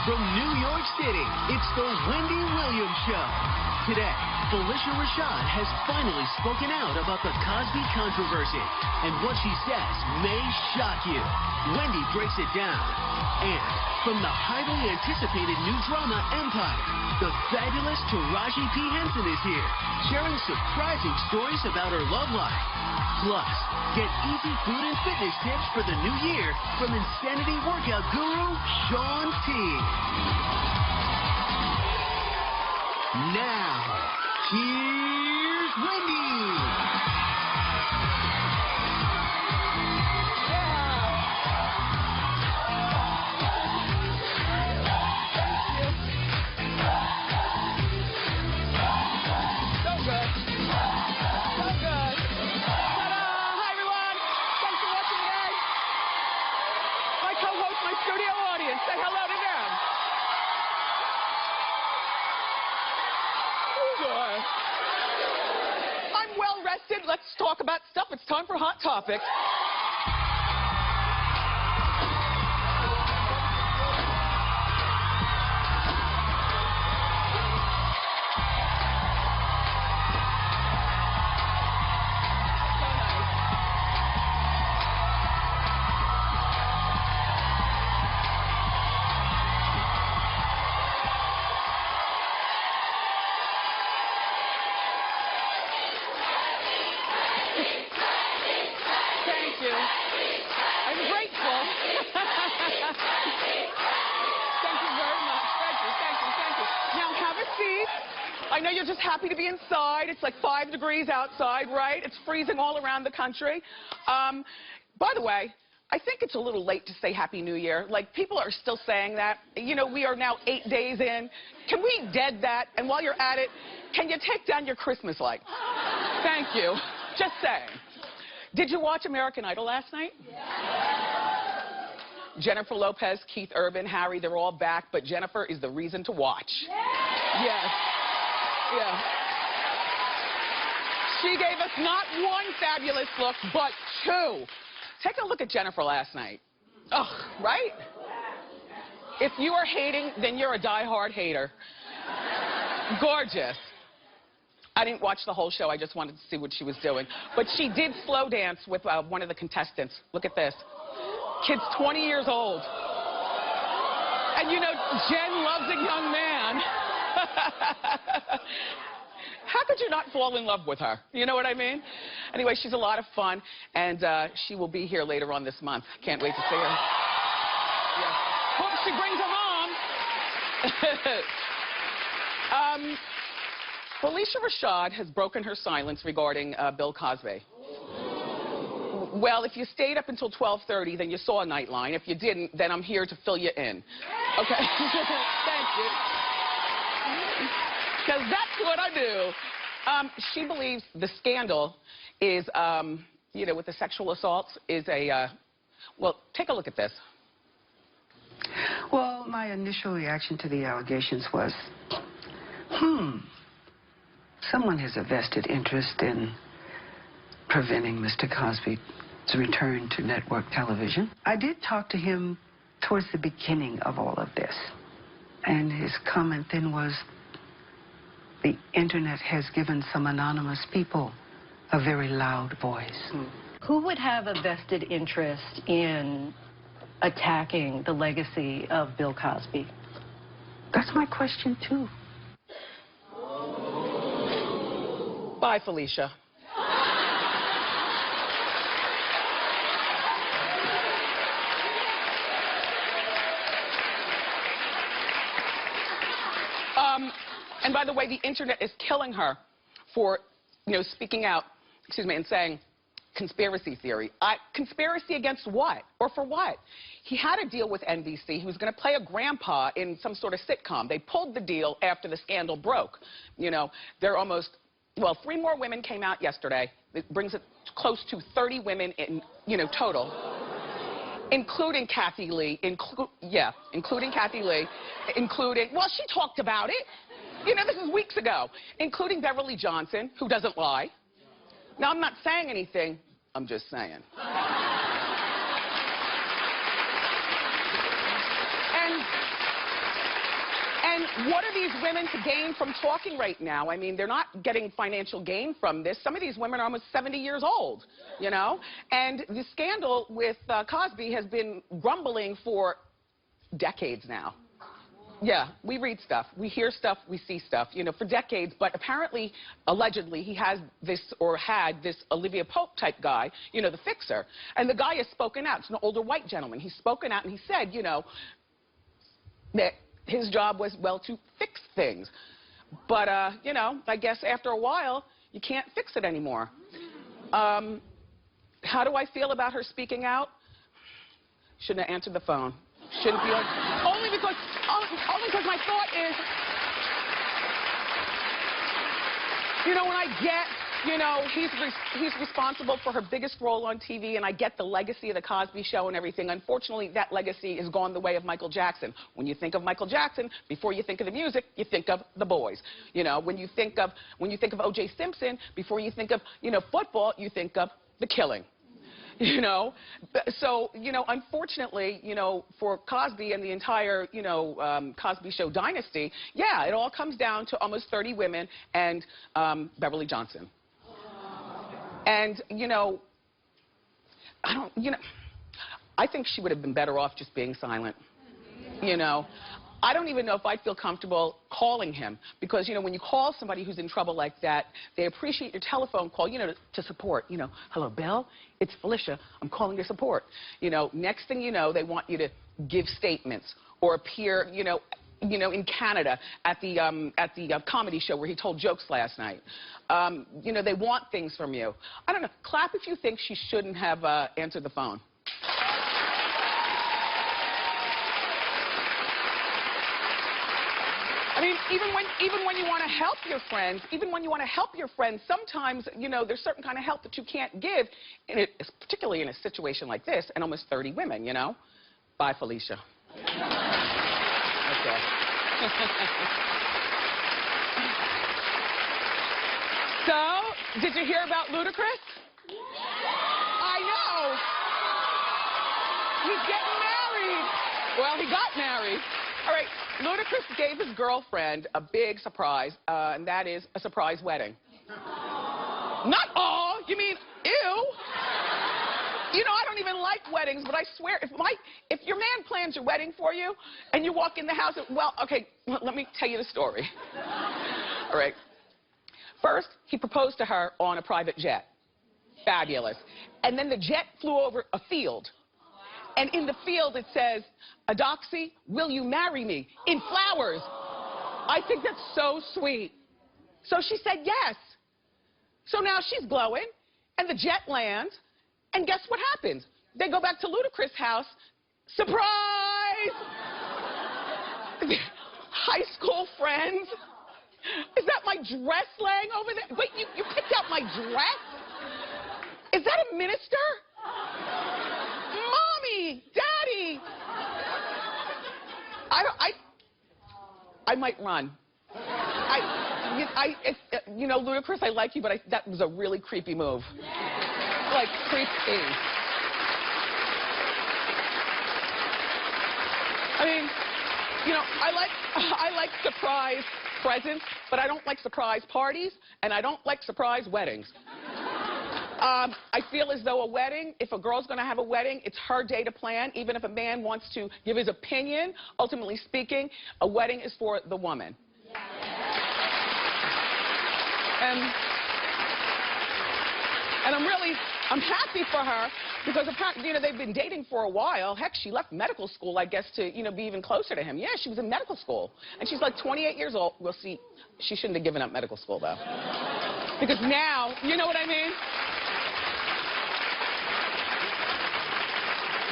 From New York City, it's the Wendy Williams Show. Today, Phylicia Rashad has finally spoken out about the Cosby controversy, and what she says may shock you. Wendy breaks it down. And from the highly anticipated new drama Empire, the fabulous Taraji P. Henson is here, sharing surprising stories about her love life. Plus, get easy food and fitness tips for the new year from Insanity workout guru Shaun T. Now, here's Wendy. Say hello to them. Oh, I'm well rested. Let's talk about stuff. It's time for Hot Topics. I'm grateful. Thank you very much. Thank you. Now have a seat. I know you're just happy to be inside. It's like 5 degrees outside, right? It's freezing all around the country. By the way, I think it's a little late to say Happy New Year. Like, people are still saying that. You know, we are now 8 days in. Can we dead that? And while you're at it, can you take down your Christmas lights? Thank you. Just saying. Did you watch American Idol last night? Yeah. Jennifer Lopez, Keith Urban, Harry, they're all back, but Jennifer is the reason to watch. Yeah. Yes. Yeah. She gave us not one fabulous look, but 2. Take a look at Jennifer last night. Ugh, right? If you are hating, then you're a die-hard hater. Gorgeous. I didn't watch the whole show. I just wanted to see what she was doing. But she did slow dance with one of the contestants. Look at this. Kid's 20 years old. And you know, Jen loves a young man. How could you not fall in love with her? You know what I mean? Anyway, she's a lot of fun, and she will be here later on this month. Can't wait to see her. Yeah. Hope she brings them on. Phylicia Rashad has broken her silence regarding Bill Cosby. Well, if you stayed up until 12:30, then you saw Nightline. If you didn't, then I'm here to fill you in. Okay? Thank you. Because that's what I do. She believes the scandal is, you know, with the sexual assaults is a, well, take a look at this. Well, my initial reaction to the allegations was, someone has a vested interest in preventing Mr. Cosby's return to network television. I did talk to him towards the beginning of all of this, and his comment then was, the internet has given some anonymous people a very loud voice. Who would have a vested interest in attacking the legacy of Bill Cosby? That's my question, too. Bye, Phylicia. And by the way, the internet is killing her for, you know, speaking out, and saying conspiracy theory. Conspiracy against what? Or for what? He had a deal with NBC. He was going to play a grandpa in some sort of sitcom. They pulled the deal after the scandal broke. You know, they're almost, well, 3 more women came out yesterday. It brings it close to 30 women in, you know, total. Including Kathy Lee, including Kathy Lee, well, she talked about it. You know, this is weeks ago. Including Beverly Johnson, who doesn't lie. Now, I'm not saying anything, I'm just saying. And And what are these women to gain from talking right now? I mean, they're not getting financial gain from this. Some of these women are almost 70 years old, you know? And the scandal with Cosby has been rumbling for decades now. Yeah, we read stuff, we hear stuff, we see stuff, you know, for decades. But apparently, allegedly, he has this, or had this Olivia Pope type guy, you know, the fixer. And the guy has spoken out. It's an older white gentleman. He's spoken out and he said, you know, that his job was, well, to fix things. But, you know, I guess after a while, you can't fix it anymore. How do I feel about her speaking out? Shouldn't have answered the phone. Shouldn't be only because my thought is, you know, when I get, you know, he's responsible for her biggest role on TV, and I get the legacy of the Cosby Show and everything. Unfortunately, that legacy has gone the way of Michael Jackson. When you think of Michael Jackson, before you think of the music, you think of the boys. You know, when you think of O.J. Simpson, before you think of, you know, football, you think of the killing. You know, so, you know, unfortunately, you know, for Cosby and the entire, you know, Cosby Show dynasty, yeah, it all comes down to almost 30 women and Beverly Johnson. And, you know, I think she would have been better off just being silent, you know. I don't even know if I'd feel comfortable calling him because, you know, when you call somebody who's in trouble like that, they appreciate your telephone call, you know, to support. You know, hello, Belle, it's Felicia. I'm calling your support. You know, next thing you know, they want you to give statements or appear, you know, in Canada at the comedy show where he told jokes last night. You know, they want things from you. I don't know. Clap if you think she shouldn't have answered the phone. I mean, even when you want to help your friends, sometimes, you know, there's certain kind of help that you can't give, particularly in a situation like this, and almost 30 women, you know. Bye, Felicia. Okay. So, did you hear about Ludacris? I know. He's getting married. Well, he got married. All right, Ludacris gave his girlfriend a big surprise, and that is a surprise wedding. Not all. You mean, ew. You know, I don't even like weddings, but I swear, if your man plans your wedding for you, and you walk in the house, well, okay, let me tell you the story. All right. First, he proposed to her on a private jet. Fabulous. And then the jet flew over a field. And in the field it says, Adoxy, will you marry me? In flowers. I think that's so sweet. So she said yes. So now she's glowing, and the jet lands, and guess what happens? They go back to Ludacris' house. Surprise! High school friends. Is that my dress laying over there? Wait, you picked out my dress? Is that a minister? Mommy, Daddy. I might run. You know, Ludacris, I like you, but that was a really creepy move. Like, creepy. I mean, you know, I like surprise presents, but I don't like surprise parties, and I don't like surprise weddings. I feel as though a wedding, if a girl's going to have a wedding, it's her day to plan. Even if a man wants to give his opinion, ultimately speaking, a wedding is for the woman. And I'm happy for her because apparently, you know, they've been dating for a while. Heck, she left medical school, I guess, to, you know, be even closer to him. Yeah, she was in medical school. And she's like 28 years old. Well, see, she shouldn't have given up medical school, though. Because now, you know what I mean?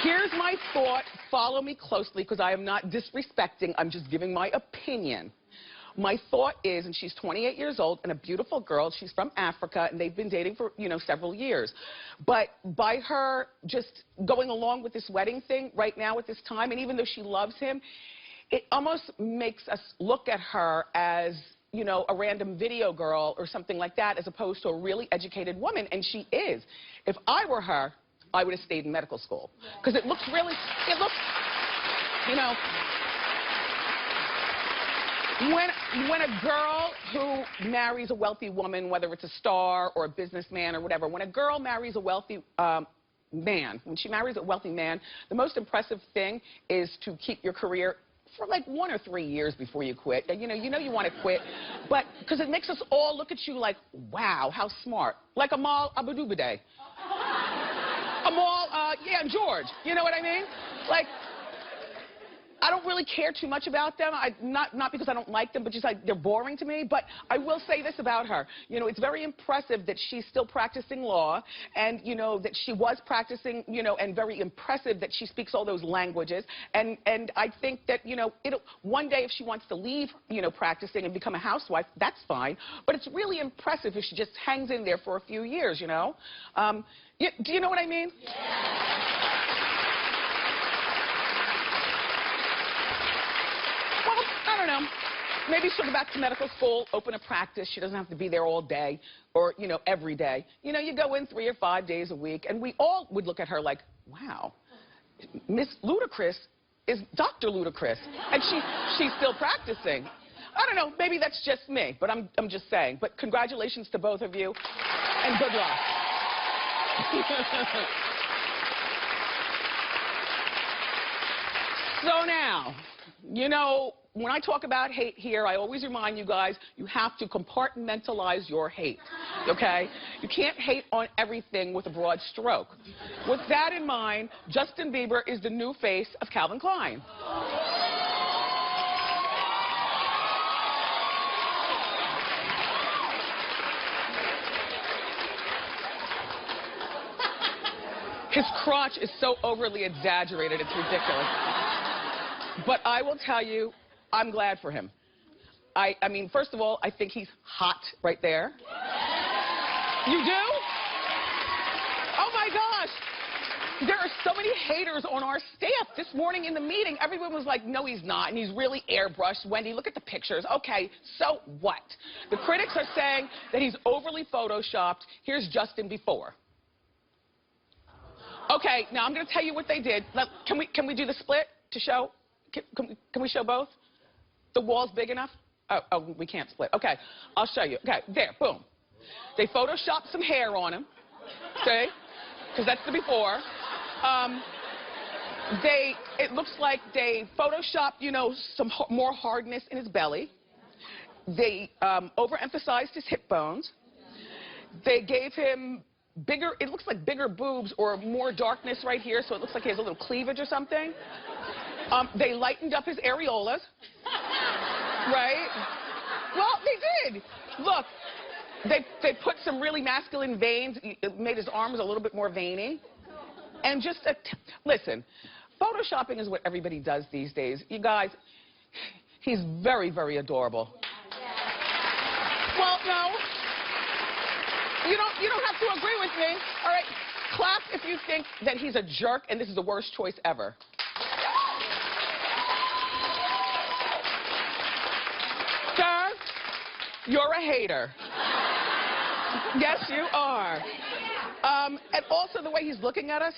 Here's my thought. Follow me closely because I am not disrespecting. I'm just giving my opinion. My thought is, and she's 28 years old and a beautiful girl. She's from Africa, and they've been dating for, you know, several years. But by her just going along with this wedding thing right now at this time, and even though she loves him, it almost makes us look at her as, you know, a random video girl or something like that, as opposed to a really educated woman, and she is. If I were her, I would have stayed in medical school. Because it looks, you know, When a girl who marries a wealthy woman, whether it's a star or a businessman or whatever, when a girl marries a wealthy man, when she marries a wealthy man, the most impressive thing is to keep your career for like 1 or 3 years before you quit. You know you want to quit, but because it makes us all look at you like, wow, how smart. Like Amal Abadubade. Amal, yeah, and George. You know what I mean? Like, I don't really care too much about them. Not because I don't like them, but just like they're boring to me. But I will say this about her. You know, it's very impressive that she's still practicing law, and you know that she was practicing, you know, and very impressive that she speaks all those languages. And I think that, you know, one day if she wants to leave, you know, practicing and become a housewife, that's fine. But it's really impressive if she just hangs in there for a few years, you know. Do you know what I mean? Yeah. I don't know. Maybe she'll go back to medical school, open a practice. She doesn't have to be there all day or, you know, every day. You know, you go in 3 or 5 days a week, and we all would look at her like, wow, Miss Ludacris is Dr. Ludacris, and she's still practicing. I don't know. Maybe that's just me, but I'm just saying. But congratulations to both of you, and good luck. So now, you know, when I talk about hate here, I always remind you guys, you have to compartmentalize your hate, okay? You can't hate on everything with a broad stroke. With that in mind, Justin Bieber is the new face of Calvin Klein. His crotch is so overly exaggerated, it's ridiculous. But I will tell you, I'm glad for him. I mean, first of all, I think he's hot right there. You do? Oh my gosh. There are so many haters on our staff. This morning in the meeting, everyone was like, no, he's not, and he's really airbrushed. Wendy, look at the pictures. Okay, so what? The critics are saying that he's overly photoshopped. Here's Justin before. Okay, now I'm going to tell you what they did. Can we do the split to show? Can we show both? The wall's big enough? Oh, we can't split. Okay, I'll show you. Okay, there, boom. They photoshopped some hair on him, okay? Because that's the before. It looks like they photoshopped, you know, some more hardness in his belly. They overemphasized his hip bones. They gave him bigger, it looks like bigger boobs or more darkness right here, so it looks like he has a little cleavage or something. They lightened up his areolas, right? Well, they did. Look, they put some really masculine veins. It made his arms a little bit more veiny. And just, listen, photoshopping is what everybody does these days. You guys, he's very, very adorable. Well, no. You don't have to agree with me. All right, clap if you think that he's a jerk and this is the worst choice ever. Sir, you're a hater. Yes, you are. And also the way he's looking at us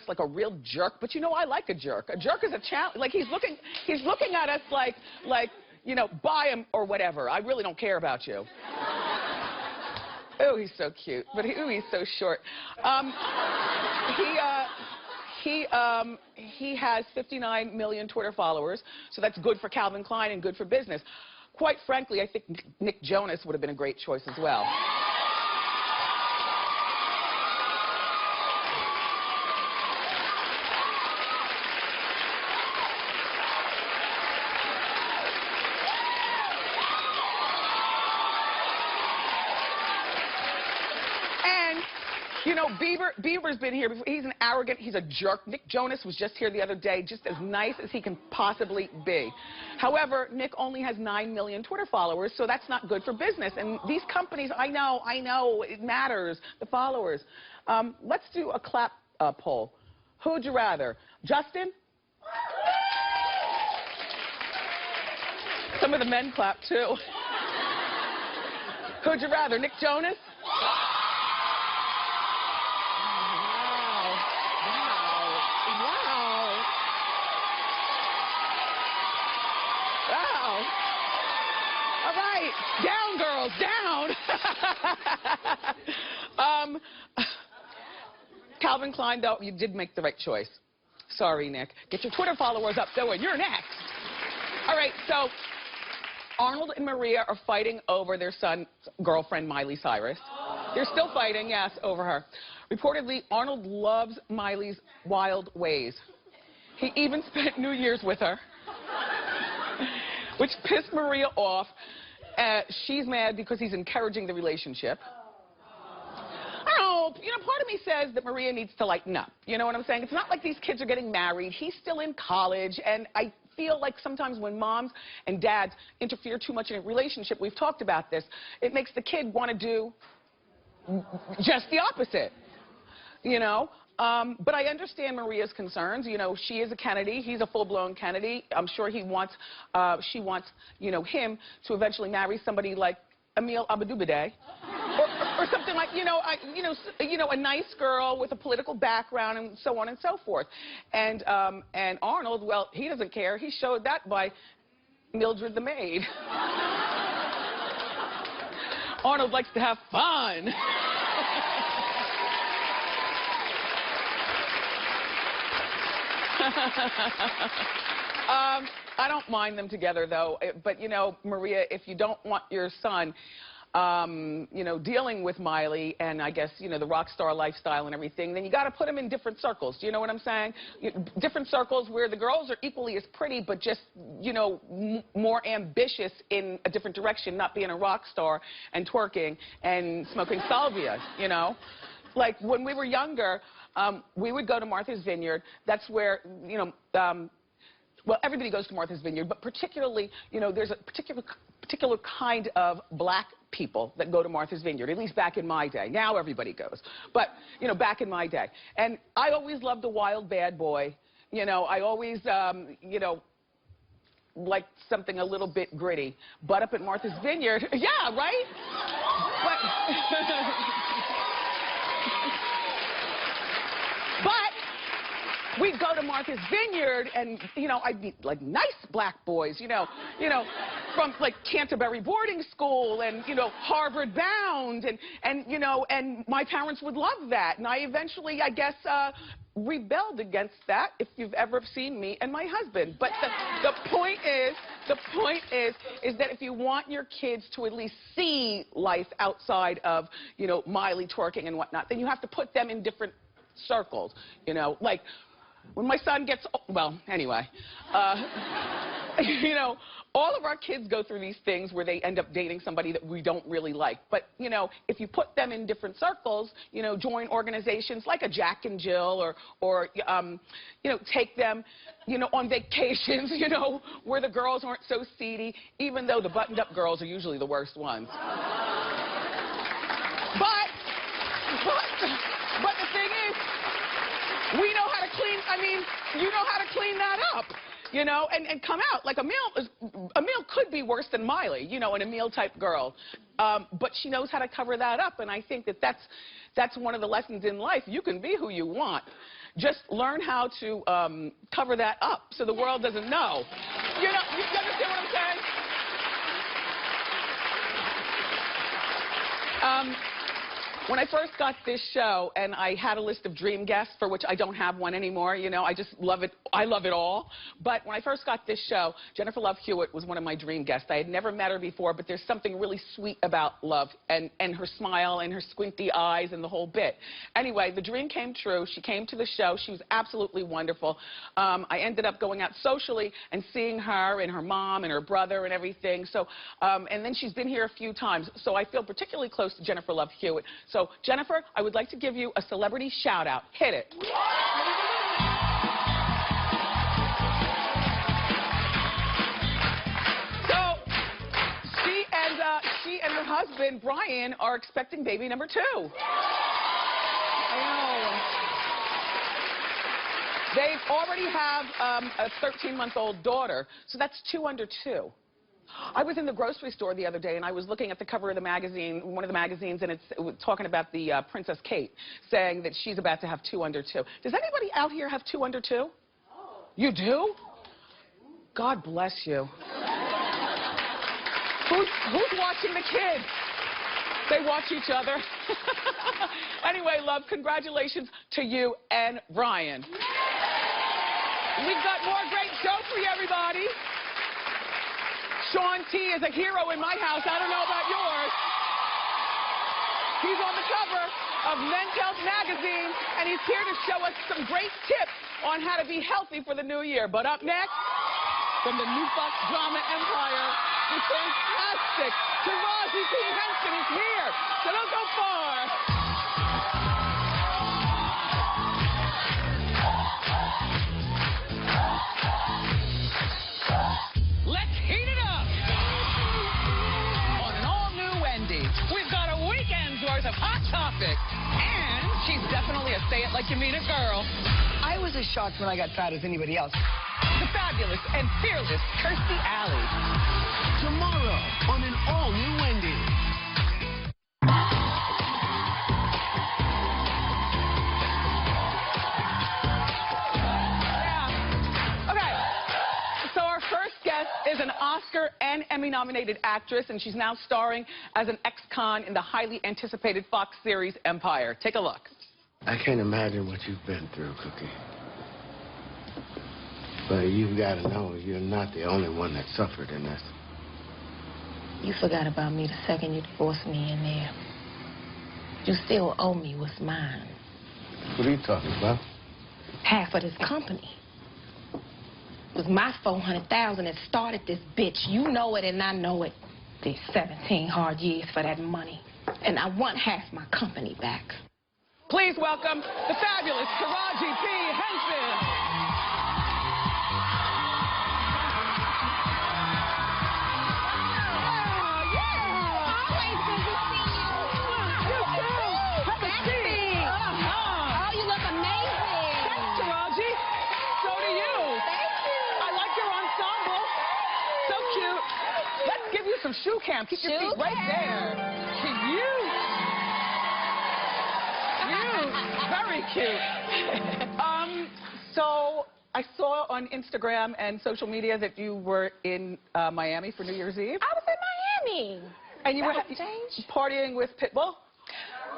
like a real jerk. But you know, I like a jerk. A jerk is a challenge. Like he's looking at us like, you know, buy him or whatever. I really don't care about you. Oh, he's so cute, but ooh, he's so short. He has 59 million Twitter followers, so that's good for Calvin Klein and good for business. Quite frankly, I think Nick Jonas would have been a great choice as well. You know, Bieber's been here before. He's an arrogant, he's a jerk. Nick Jonas was just here the other day, just as nice as he can possibly be. However, Nick only has 9 million Twitter followers, so that's not good for business. And these companies, I know, it matters, the followers. Let's do a clap poll. Who'd you rather? Justin? Some of the men clap, too. Who'd you rather? Nick Jonas? All right, down, girls, down. Calvin Klein, though, you did make the right choice. Sorry, Nick. Get your Twitter followers up, though, and you're next. All right, so Arnold and Maria are fighting over their son's girlfriend, Miley Cyrus. They're still fighting, yes, over her. Reportedly, Arnold loves Miley's wild ways. He even spent New Year's with her, which pissed Maria off. She's mad because he's encouraging the relationship. I don't know, part of me says that Maria needs to lighten up. You know what I'm saying? It's not like these kids are getting married. He's still in college, and I feel like sometimes when moms and dads interfere too much in a relationship, we've talked about this, it makes the kid want to do just the opposite, But I understand Maria's concerns. She is a Kennedy. He's a full-blown Kennedy. I'm sure she wants, him to eventually marry somebody like Emil Abadubade. Or something like, a nice girl with a political background and so on and so forth. And Arnold, well, he doesn't care. He showed that by Mildred the maid. Arnold likes to have fun. I don't mind them together, though. But, Maria, if you don't want your son, dealing with Miley and I guess, the rock star lifestyle and everything, then you got to put him in different circles. Do you know what I'm saying? Different circles where the girls are equally as pretty, but just, more ambitious in a different direction, not being a rock star and twerking and smoking salvia, Like, when we were younger, we would go to Martha's Vineyard. That's where, well, everybody goes to Martha's Vineyard, but particularly, there's a particular kind of black people that go to Martha's Vineyard, at least back in my day. Now everybody goes. But, back in my day. And I always loved a wild bad boy. I always, liked something a little bit gritty. But up at Martha's Vineyard, yeah, right? But we'd go to Martha's Vineyard and, I'd meet, like, nice black boys, from, like, Canterbury boarding school and, Harvard bound and my parents would love that. And I eventually, I guess, rebelled against that, if you've ever seen me and my husband. But the point is that if you want your kids to at least see life outside of, Miley twerking and whatnot, then you have to put them in different circles, like, when my son gets, well, anyway, all of our kids go through these things where they end up dating somebody that we don't really like. But, if you put them in different circles, join organizations like a Jack and Jill or take them, on vacations, where the girls aren't so seedy, even though the buttoned-up girls are usually the worst ones. But the thing is, we know how to clean, you know how to clean that up, and come out. Like, Emil could be worse than Miley, an Emil-type girl. But she knows how to cover that up, and I think that that's one of the lessons in life. You can be who you want. Just learn how to cover that up so the world doesn't know. You understand what I'm saying? When I first got this show, and I had a list of dream guests, for which I don't have one anymore, I just love it. I love it all. But when I first got this show, Jennifer Love Hewitt was one of my dream guests. I had never met her before, but there's something really sweet about Love and her smile and her squinty eyes and the whole bit. Anyway, the dream came true. She came to the show. She was absolutely wonderful. I ended up going out socially and seeing her and her mom and her brother and everything. So, and then she's been here a few times. So I feel particularly close to Jennifer Love Hewitt. So, Jennifer, I would like to give you a celebrity shout-out. Hit it. So, she and her husband, Brian, are expecting baby number 2. I know. They already have a 13-month-old daughter, so that's 2 under 2. I was in the grocery store the other day, and I was looking at the cover of the magazine, one of the magazines, and it was talking about the Princess Kate, saying that she's about to have 2 under 2. Does anybody out here have 2 under 2? Oh. You do? God bless you. Who's watching the kids? They watch each other. Anyway, love, congratulations to you and Ryan. We've got more great shows for you, everybody. Shaun T is a hero in my house. I don't know about yours. He's on the cover of Men's Health magazine, and he's here to show us some great tips on how to be healthy for the new year. But up next, from the new Fox drama empire, the fantastic Taraji P. Henson is here. So don't go far. Let's heat it up. On an all-new Wendy, we've got a weekend's worth of hot topics. And she's definitely a say-it-like-you-mean-it girl. I was as shocked when I got fat as anybody else. The fabulous and fearless Kirstie Alley. Tomorrow on an all-new Wendy. Yeah. Okay. So our first guest is an Oscar and Emmy-nominated actress, and she's now starring as an ex-con in the highly anticipated Fox series Empire. Take a look. I can't imagine what you've been through, Cookie. But you've got to know you're not the only one that suffered in this. You forgot about me the second you divorced me in there. You still owe me what's mine. What are you talking about? Half of this company. It was my $400,000 that started this bitch. You know it and I know it. These 17 hard years for that money. And I want half my company back. Please welcome the fabulous Taraji P. Henson. Some shoe cam. Keep your feet right there. Cute. Very cute. So I saw on Instagram and social media that you were in Miami for New Year's Eve. I was in Miami. And you were partying with Pitbull?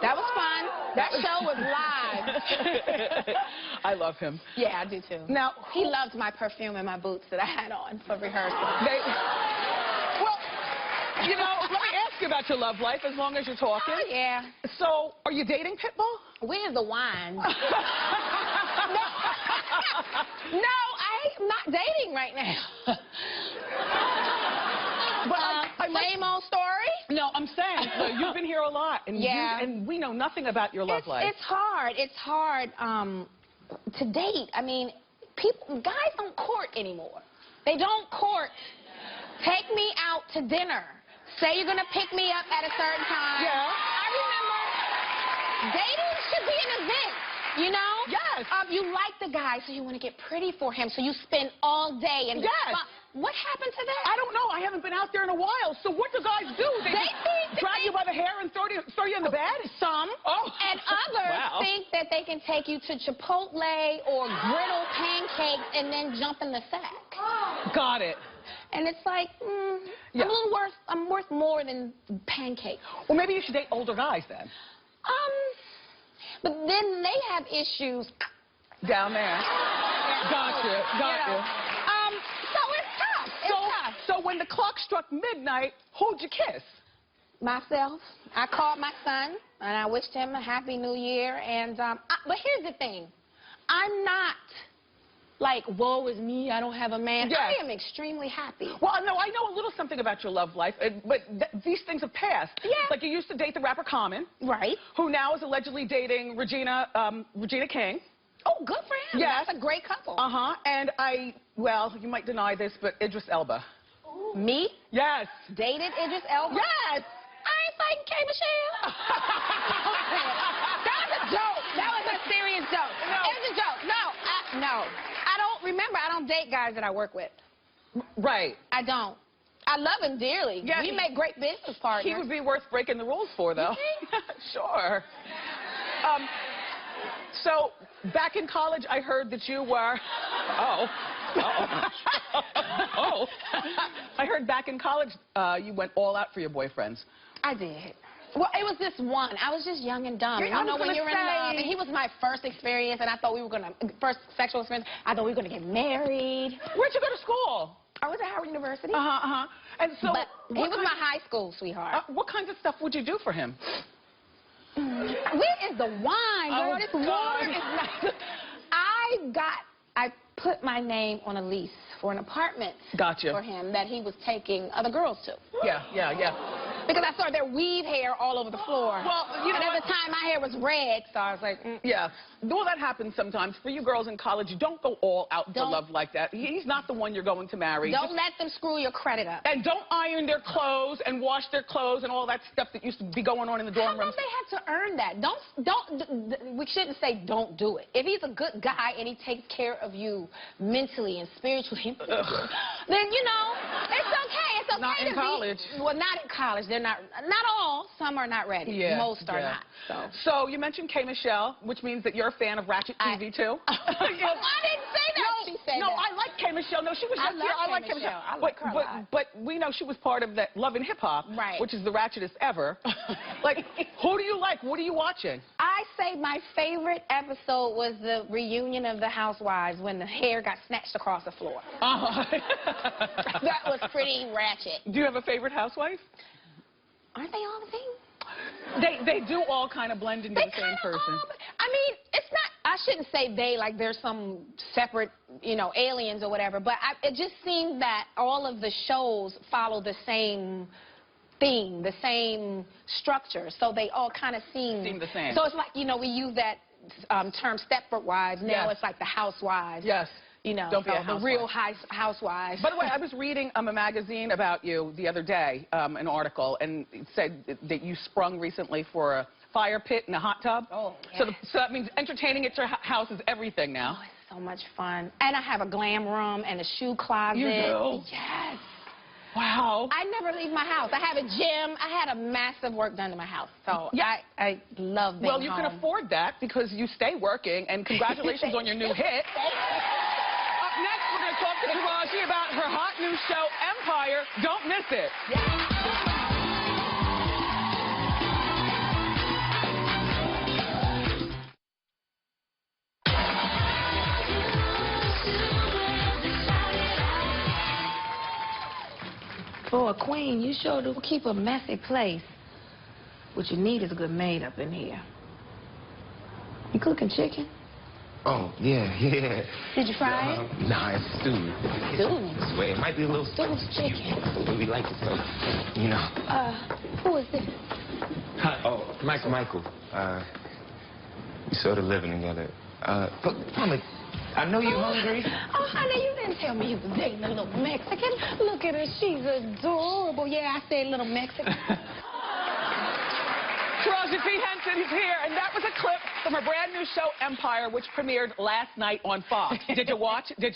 That was fun. That show was live. I love him. Yeah, I do too. Now, he loved my perfume and my boots that I had on for rehearsal. You know, let me ask you about your love life as long as you're talking. Oh, yeah. So, are you dating Pitbull? Where's the wine? No, I'm not dating right now. But same old story? No, I'm saying, so you've been here a lot, and and we know nothing about your love life. It's hard. It's hard to date. I mean, guys don't court anymore. They don't court. Take me out to dinner. Say you're going to pick me up at a certain time. Yeah. I remember dating should be an event, you know? Yes. You like the guy, so you want to get pretty for him, so you spend all day. And what happened to that? I don't know. I haven't been out there in a while. So what do guys do? They think grab you by the hair and throw you in the bed? Some. Oh. And others think that they can take you to Chipotle or griddle pancakes and then jump in the sack. Got it. And it's like, I'm worth more than pancakes. Well, maybe you should date older guys then. But then they have issues. Down there. Got you. So it's tough. It's tough. So when the clock struck midnight, who'd you kiss? Myself. I called my son, and I wished him a happy new year. And but here's the thing. I'm not like, woe is me, I don't have a man. Yes. I am extremely happy. Well, no, I know a little something about your love life, but these things have passed. Yeah. Like you used to date the rapper Common. Right. Who now is allegedly dating Regina King. Oh, good for him. Yes. That's a great couple. Uh-huh. And well, you might deny this, but Idris Elba. Ooh. Me? Yes. Dated Idris Elba? Yes. I ain't fighting K. Michelle. That was a joke. That was a serious joke. No. It was a joke. No. I don't date guys that I work with. Right. I don't. I love him dearly. Yeah, we make great business partners. He would be worth breaking the rules for, though. Sure. So, back in college, I heard that you were... Oh. know. I heard back in college you went all out for your boyfriends. I did. Well, it was this one. I was just young and dumb. Yeah, And you know, when you're in love, and he was my first experience, and I thought we were first sexual experience, I thought we were gonna get married. Where'd you go to school? I was at Howard University. And so, But he was my high school sweetheart. What kinds of stuff would you do for him? Where is the wine, girl? Oh, This God. water is not... I put my name on a lease for an apartment Gotcha. for him that he was taking other girls to. Yeah. Because I saw their weave hair all over the floor. Well, you know and at what? the time, my hair was red, so I was like, Yeah. Well, that happens sometimes. For you girls in college, you don't go all out for love like that. He's not the one you're going to marry. Don't let them screw your credit up. And don't iron their clothes and wash their clothes and all that stuff that used to be going on in the dorm rooms. They had to earn that. We shouldn't say don't do it. If he's a good guy and he takes care of you mentally and spiritually, then, you know, it's okay. It's okay Not in college. Well, not in college. They're not all. Some are not ready. Yeah, Most are not. So you mentioned K. Michelle, which means that you're a fan of Ratchet TV, too. I didn't say that. No, She said no, that. I like K. Michelle. No, she was just here. I like K. Michelle. I like her a lot. But we know she was part of that Love and Hip Hop, Right. which is the ratchetest ever. Like, who do you like? What are you watching? I say my favorite episode was the reunion of the Housewives when the hair got snatched across the floor. That was pretty ratchet. Do you have a favorite housewife? Aren't they all the same? They do all kind of blend into the same person. I mean, it's not, I shouldn't say they, like there's some separate, you know, aliens or whatever, but it just seemed that all of the shows follow the same theme, the same structure, so they all kind of seem the same. So it's like, you know, we use that term Stepford Wives, now Yes. it's like the Housewives. Yes. You know, Don't be a the real housewives. By the way, I was reading a magazine about you the other day, an article, and it said that you sprung recently for a fire pit and a hot tub. Oh, yes. So that means entertaining at your house is everything now. Oh, it's so much fun. And I have a glam room and a shoe closet. You do? Yes. Wow. I never leave my house. I have a gym. I had a massive work done to my house. So Yeah. I love being Well, you home. can afford that because you stay working, and congratulations on your new hit. Up next, we're going to talk to Taraji about her hot new show, Empire. Don't miss it. For a queen, you sure do keep a messy place. What you need is a good maid up in here. You cooking chicken? Oh, yeah. Did you fry it? Nah, it's stewed. Stew? It might be a little Stewed chicken. We like it, so, you know. Who is this? Hi. Oh, Michael. We sort of living together. But, Mama, I know you're hungry. Oh, honey, you didn't tell me you was dating a little Mexican. Look at her. She's adorable. Yeah, I said little Mexican. Taraji P. Henson is here, and that was a clip from her brand new show, Empire, which premiered last night on Fox. Did you watch? Yeah,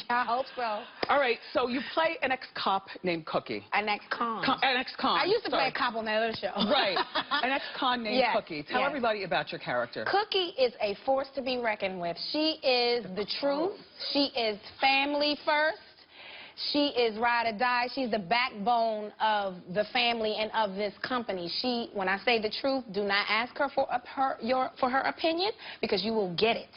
I hope so. All right, so you play an ex-cop named Cookie. An ex-con. An ex-con. I used to play a cop on that other show. Right. An ex-con named Yes, Cookie. Tell everybody about your character. Cookie is a force to be reckoned with. She is the truth. She is family first. She is ride or die. She's the backbone of the family and of this company. When I say the truth, do not ask her for her opinion, because you will get it,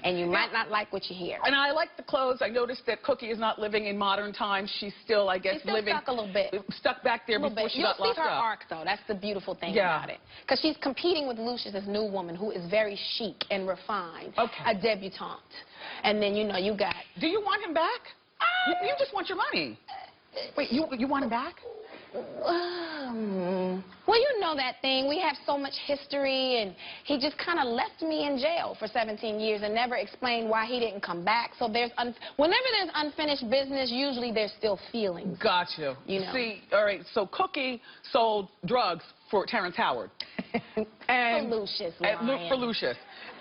and you might not like what you hear. And I like the clothes. I noticed that Cookie is not living in modern times. She's still, I guess, She's still living stuck a little bit. Stuck back there before she got locked You'll see her up. arc, though. That's the beautiful thing about it. Because she's competing with Lucius, new woman, who is very chic and refined. Okay. A debutante. And then, you know, you got... Do you want him back? You just want your money. Wait, you want him back? Well, you know that thing. We have so much history, and he just kind of left me in jail for 17 years and never explained why he didn't come back. So whenever there's unfinished business, usually there's still feelings. Got you. You know. See, all right, so Cookie sold drugs for Terrence Howard. And For Lucius, for Lucius.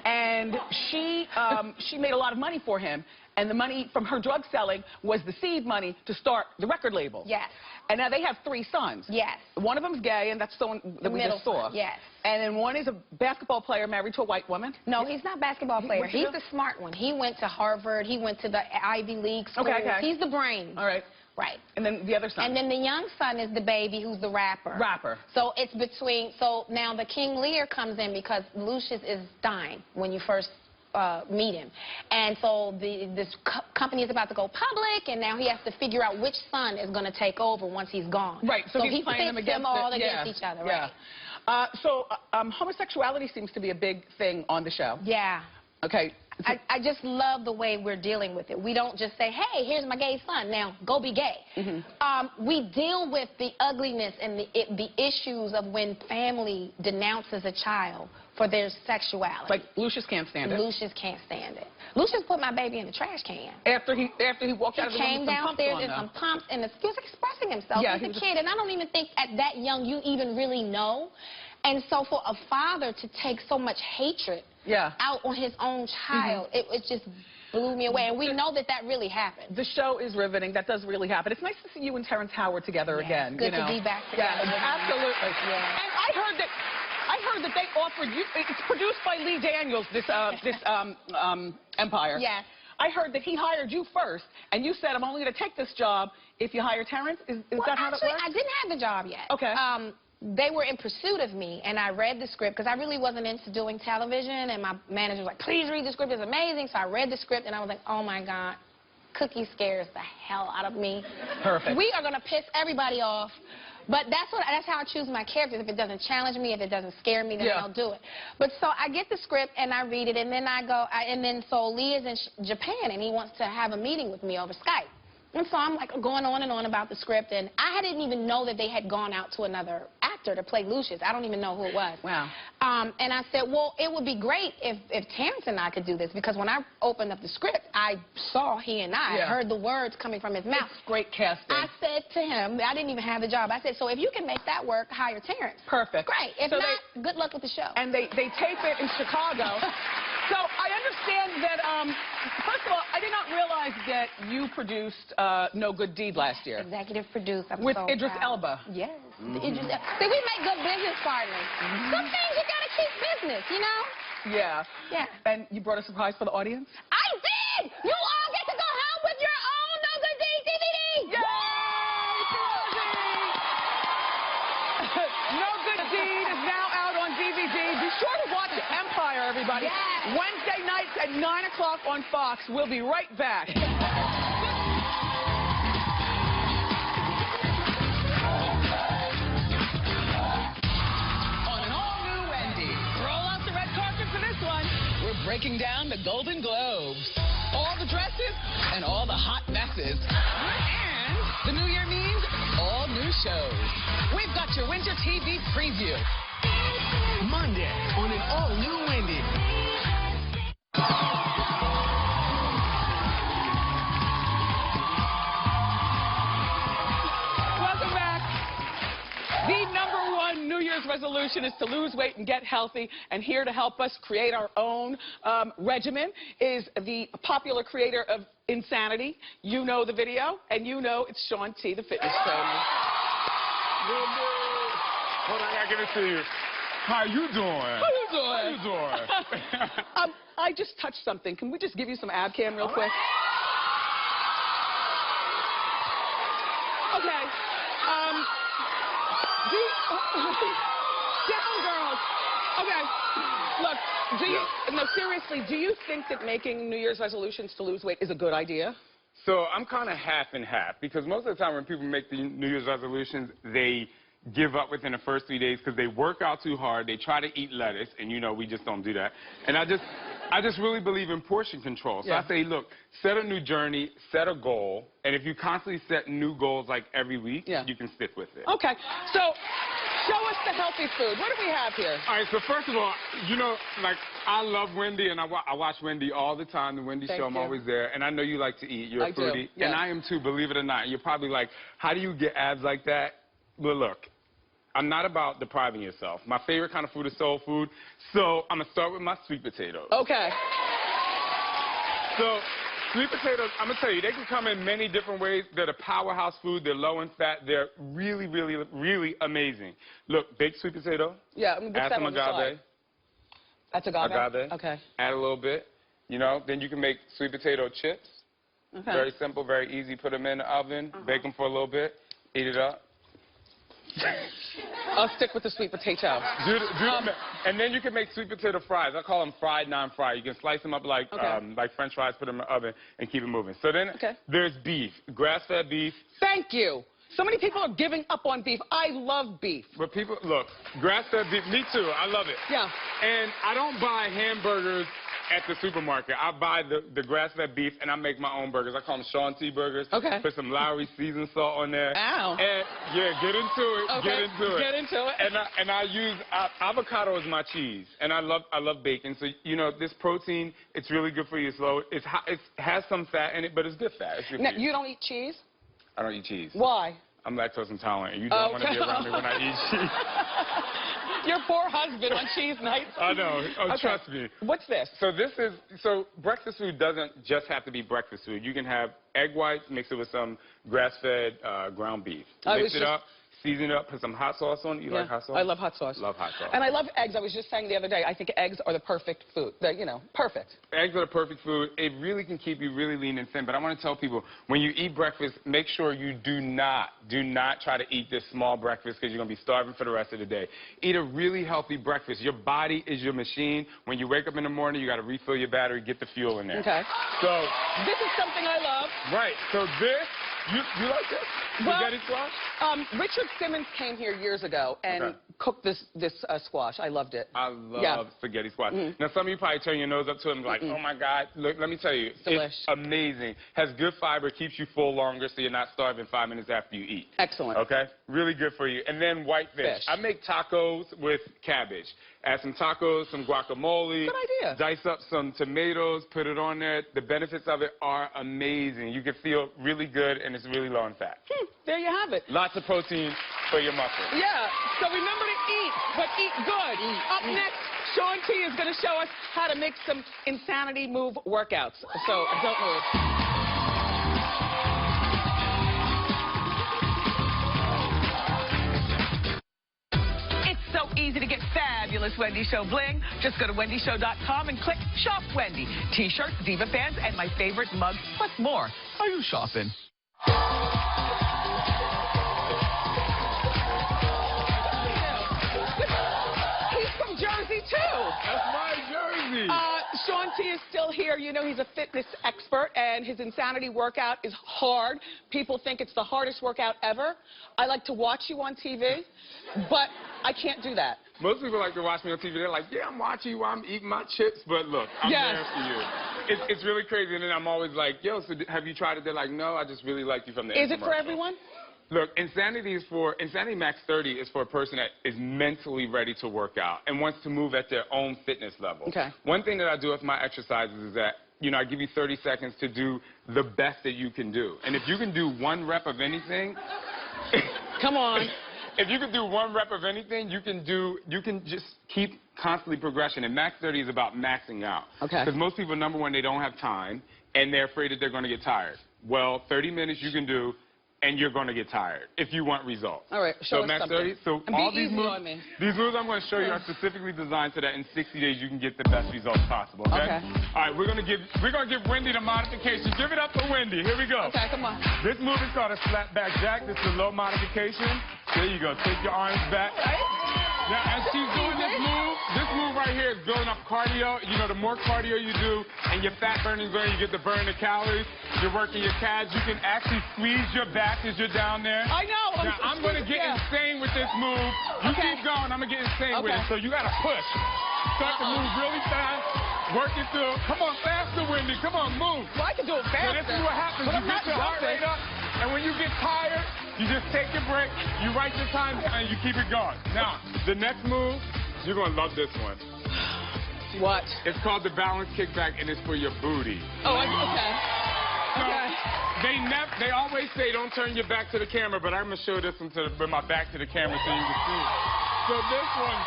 And she made a lot of money for him. And the money from her drug selling was the seed money to start the record label. Yes. And now they have 3 sons. Yes. One of them's gay, and that's the one that we just saw. Yes. And then one is a basketball player married to a white woman. No, he's not a basketball player. He's the smart one. He went to Harvard. He went to the Ivy League schools. Okay. He's the brain. All right. Right. And then the other son. And then the young son is the baby who's the rapper. Rapper. So it's between, so now the King Lear comes in because Lucius is dying when you first meet him. And so this company is about to go public, and now he has to figure out which son is going to take over once he's gone. Right, so he's he playing them pits against them all against each other, right? So homosexuality seems to be a big thing on the show. Yeah. Okay. I just love the way we're dealing with it. We don't just say, hey, here's my gay son, now go be gay. We deal with the ugliness and the issues of when family denounces a child for their sexuality. Like Lucius can't stand it. Lucius can't stand it. Lucius put my baby in the trash can. After he walked out of the room with some pumps downstairs on, and some pumps, and he was expressing himself. Yeah, he's a kid, and I don't even think at that young you even really know. And so for a father to take so much hatred out on his own child, it just blew me away. And we know that that really happened. The show is riveting. That does really happen. It's nice to see you and Terrence Howard together again. Good to be back together. Yeah, absolutely. Yeah. And I heard that they offered you. It's produced by Lee Daniels. This Empire. Yes. I heard that he hired you first, and you said, I'm only going to take this job if you hire Terrence. Is that how that works? I didn't have the job yet. Okay. They were in pursuit of me, and I read the script because I really wasn't into doing television, and my manager was like, please read the script, it's amazing. So I read the script, and I was like, oh my God, Cookie scares the hell out of me. Perfect. We are going to piss everybody off, but that's how I choose my characters. If it doesn't challenge me, if it doesn't scare me, then I'll do it. But so I get the script, and I read it, and then so Lee is in Japan, and he wants to have a meeting with me over Skype. And so I'm like going on and on about the script, and I didn't even know that they had gone out to another actor to play Lucius. I don't even know who it was. Wow. And I said, well, it would be great if Terrence and I could do this, because when I opened up the script, I saw he and I heard the words coming from his mouth. It's great casting. I said to him, I didn't even have the job. I said, so if you can make that work, hire Terrence. Perfect. Great. If not, good luck with the show. And they tape it in Chicago. So I understand that, first of all, I did not realize that you produced No Good Deed last year. Executive producer. With Idris Elba. Yes. See, we make good business partners. Some things you gotta keep business, you know? Yeah. Yeah. And you brought a surprise for the audience? I did! You all get to go home with your own No Good Deed DVD! Yay! No Good Deed is now out on DVD. Be sure to watch Empire, everybody. Yes. Wednesday nights at 9 o'clock on Fox. We'll be right back. On an all-new Wendy. Roll out the red carpet for this one. We're breaking down the Golden Globes. All the dresses and all the hot messes. And the new year means all new shows. We've got your winter TV preview. Monday on an all-new Wendy. Welcome back. The #1 New Year's resolution is to lose weight and get healthy. And here to help us create our own regimen is the popular creator of Insanity. You know the video, and you know it's Shaun T, the fitness trainer. Hold on, I gotta give it to you. How you doing? How you doing? How you doing? I just touched something. Can we just give you some ab cam real quick? Okay. Down, girls. Okay. Look, no, seriously, do you think that making New Year's resolutions to lose weight is a good idea? So I'm kind of half and half, because most of the time when people make the New Year's resolutions, they give up within the first 3 days because they work out too hard, they try to eat lettuce, and you know we just don't do that. And I just really believe in portion control. So I say, look, set a new journey, set a goal, and if you constantly set new goals like every week, you can stick with it. Okay. So show us the healthy food. What do we have here? All right, so first of all, you know, like, I love Wendy, and I watch Wendy all the time, the Wendy Show. I'm always there, and I know you like to eat. You're a foodie. Yeah. And I am too, believe it or not. You're probably like, how do you get abs like that? Well, look, I'm not about depriving yourself. My favorite kind of food is soul food, so I'm going to start with my sweet potatoes. Okay. So sweet potatoes, I'm going to tell you, they can come in many different ways. They're the powerhouse food. They're low in fat. They're really, really, really amazing. Look, baked sweet potato. Yeah. Add some agave. That's agave? Agave. Okay. Add a little bit. You know, then you can make sweet potato chips. Okay. Very simple, very easy. Put them in the oven, bake them for a little bit, eat it up. I'll stick with the sweet potato. And then you can make sweet potato fries. I call them fried, non-fried. You can slice them up like French fries, put them in the oven, and keep it moving. So then there's beef, grass-fed beef. Thank you. So many people are giving up on beef. I love beef. But people, look, grass-fed beef, me too. I love it. Yeah. And I don't buy hamburgers at the supermarket. I buy the grass-fed beef, and I make my own burgers. I call them Shaun T burgers. Okay. Put some Lowry seasoned salt on there. Ow. And, yeah, get into it. Okay. Get into it. Get into it. And I use avocado as my cheese, and I love bacon. So you know this protein, it's really good for you. It has some fat in it, but it's good fat. It's good Now, for you. you don't eat cheese? I don't eat cheese. Why? I'm lactose intolerant, and you don't want to be around me when I eat cheese. Your poor husband on cheese nights. I know. Oh, trust me. What's this? So breakfast food doesn't just have to be breakfast food. You can have egg whites, mix it with some grass-fed ground beef. Mix it up, season it up, put some hot sauce on it. You like hot sauce? I love hot sauce. Love hot sauce. And I love eggs. I was just saying the other day, I think eggs are the perfect food. Perfect. Eggs are the perfect food. It really can keep you really lean and thin. But I want to tell people, when you eat breakfast, make sure you do not try to eat this small breakfast because you're going to be starving for the rest of the day. Eat a really healthy breakfast. Your body is your machine. When you wake up in the morning, you got to refill your battery, get the fuel in there. Okay. So this is something I love. Right. So this, you like this? Spaghetti squash? Richard Simmons came here years ago and cooked this squash. I loved it. I love spaghetti squash. Now, some of you probably turn your nose up to it and be like, oh, my God. Look, let me tell you. It's amazing. Has good fiber, keeps you full longer so you're not starving 5 minutes after you eat. Excellent. Okay? Really good for you. And then white fish. I make tacos with cabbage. Add some tacos, some guacamole. Good idea. Dice up some tomatoes, put it on there. The benefits of it are amazing. You can feel really good, and it's really low in fat. There you have it. Lots of protein for your muscles. Yeah. So remember to eat, but eat good. Up next, Shaun T is going to show us how to make some insanity move workouts. So don't move. So easy to get fabulous Wendy Show bling. Just go to wendyshow.com and click Shop Wendy. T-shirts, Diva fans, and my favorite mugs, plus more. Are you shopping? He's from Jersey, too. That's my Jersey. Shaun T is still here. You know he's a fitness expert, and his insanity workout is hard. People think it's the hardest workout ever. I like to watch you on TV, but I can't do that. Most people like to watch me on TV. They're like, yeah, I'm watching you while I'm eating my chips, but look, I'm there for you. It's really crazy, and then I'm always like, yo, so have you tried it? They're like, no, I just really like you from the Is it for everyone? Look, Insanity Max 30 is for a person that is mentally ready to work out and wants to move at their own fitness level. Okay. One thing that I do with my exercises is that, I give you 30 seconds to do the best that you can do. And if you can do 1 rep of anything... Come on. If you can do 1 rep of anything, you can just keep constantly progression. And Max 30 is about maxing out. Okay. Because most people, number one, they don't have time, and they're afraid that they're going to get tired. Well, 30 minutes you can do, and you're going to get tired if you want results. All right, show us Max something. 30. So and all be these easy moves, on me. these moves I'm going to show you are specifically designed so that in 60 days you can get the best results possible. Okay. All right, we're going to give Wendy the modification. Give it up for Wendy. Here we go. Okay, come on. This move is called a slap back jack. This is a low modification. There you go. Take your arms back. Now, as she's doing this move right here is building up cardio. The more cardio you do and your fat burning zone, you get to burn the calories. You're working your calves. You can actually squeeze your back as you're down there. I know. Now, I'm going to get insane with this move. You keep going. I'm going to get insane with it. So you got to push. Start to move really fast. Work it through. Come on, faster, Wendy. Come on, move. Well, I can do it faster. So this is what happens. You get your heart rate up, and when you get tired, you just take your break, you write your time down, and you keep it going. Now, the next move, you're going to love this one. What? It's called the balance kickback, and it's for your booty. Oh, okay. So, they always say don't turn your back to the camera, but I'm going to show this one with my back to the camera so you can see it. So this one,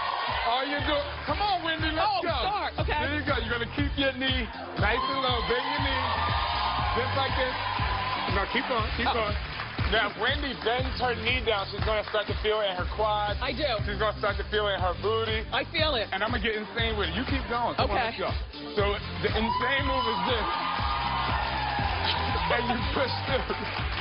all you do, come on, Wendy, let's go. Start. Okay. There you go. You're going to keep your knee nice and low. Bend your knee, just like this. No, keep on, keep on. Now, if Wendy bends her knee down, she's going to start to feel it in her quads. I do. She's going to start to feel it in her booty. I feel it. And I'm going to get insane with it. You keep going. Come on, let's go. So the insane move is this. and you push through,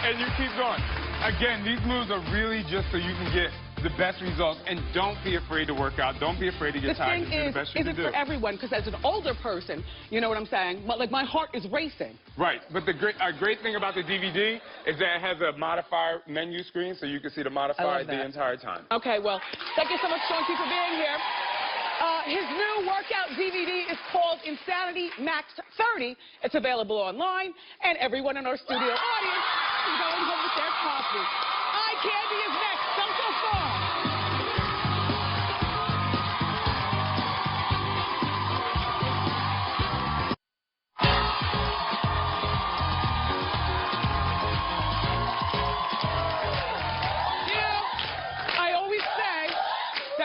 and you keep going. Again, these moves are really just so you can get the best results, and don't be afraid to work out. Don't be afraid to get tired. The thing is it for everyone? Because as an older person, you know what I'm saying? Like, my heart is racing. Right, but a great thing about the DVD is that it has a modifier menu screen, so you can see the modifier the entire time. Okay, well, thank you so much, Shaun T, for being here. His new workout DVD is called Insanity Max 30. It's available online, and everyone in our studio audience is going home with their coffee. Eye candy is next. Don't go far.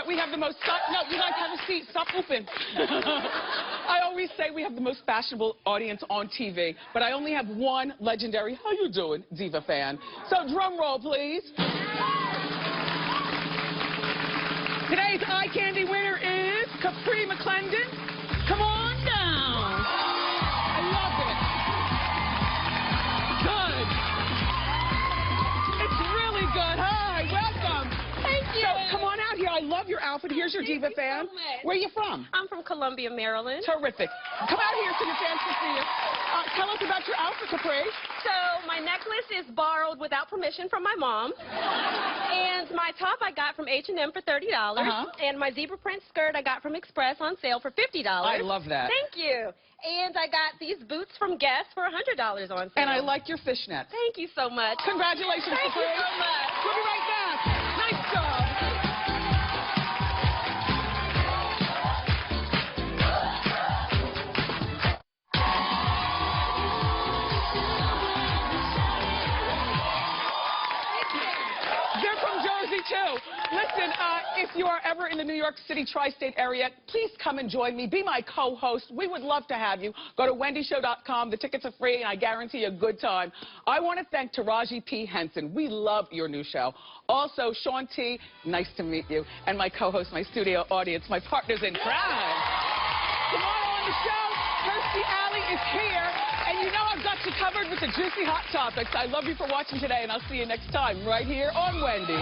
We have the most, no, you guys have a seat, stop whooping. I always say we have the most fashionable audience on TV, but I only have one legendary, how you doing, diva fan. So drum roll, please. Today's eye candy winner is Capri McClendon. Come on down. I love it. Good. It's really good. Hi, welcome. Thank you. So come on out here. I love your outfit. Here's your diva fan. So much. Where are you from? I'm from Columbia, Maryland. Terrific. Come out here so your fans can see you. Tell us about your outfit, Capri. So my necklace is borrowed without permission from my mom. And my top I got from H&M for $30. And my zebra print skirt I got from Express on sale for $50. I love that. Thank you. And I got these boots from Guess for $100 on sale. And I like your fishnets. Thank you so much. Congratulations, Thank Capri. you so much. We'll be right back. Nice job. Too. Listen, if you are ever in the New York City tri-state area, please come and join me. Be my co-host. We would love to have you. Go to wendyshow.com. The tickets are free, and I guarantee a good time. I want to thank Taraji P. Henson. We love your new show. Also, Shaun T., nice to meet you. And my co-host, my studio audience, my partners in crime. Tomorrow on the show, Kirstie Alley is here. And you know I've got you covered with the juicy hot topics. I love you for watching today, and I'll see you next time right here on Wendy.